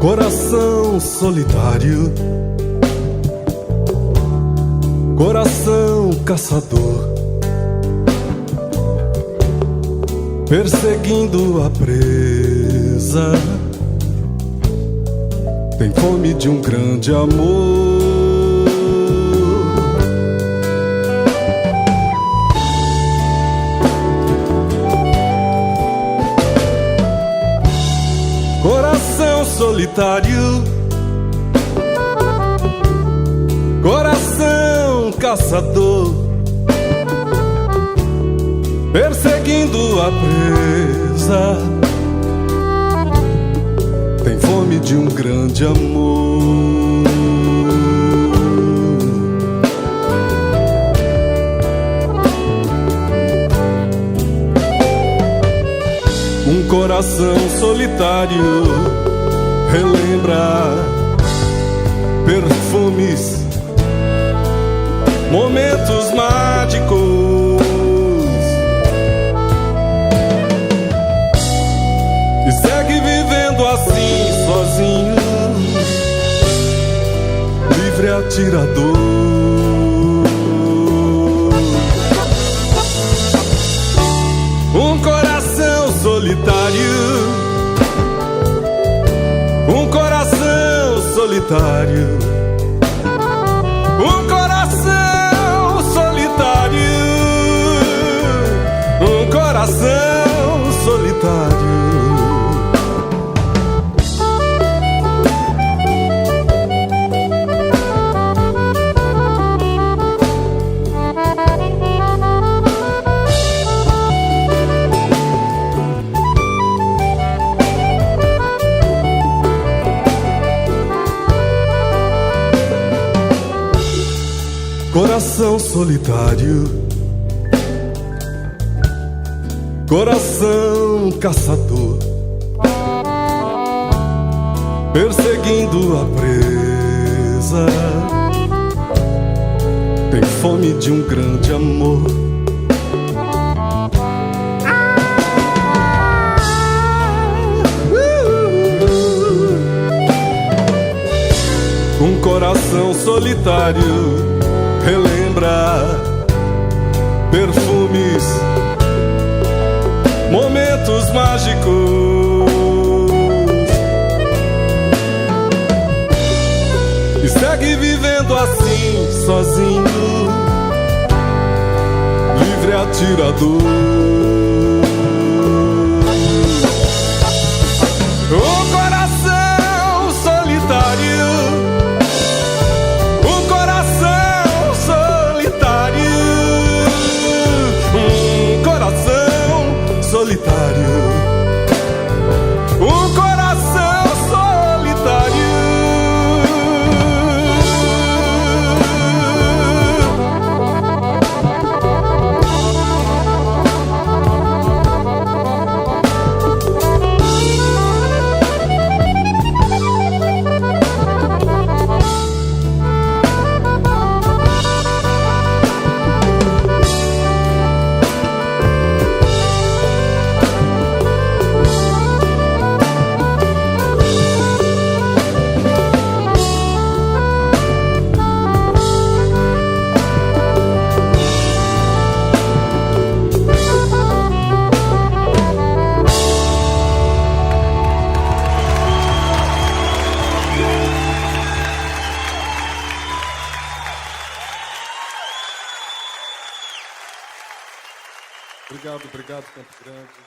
Coração solitário, coração caçador, perseguindo a presa, tem fome de um grande amor. Coração solitário, coração caçador, perseguindo a presa, tem fome de um grande amor. Um coração solitário relembra perfumes, momentos mágicos, e segue vivendo assim sozinho, livre atirador. Um coração solitário, um coração solitário, um coração solitário, um coração solitário. Coração solitário, coração caçador, perseguindo a presa, tem fome de um grande amor. Um coração solitário relembra perfumes, momentos mágicos, e segue vivendo assim sozinho, livre atirador. Um coração solitário, solitário, um coração solitário. Obrigado, Campo Grande.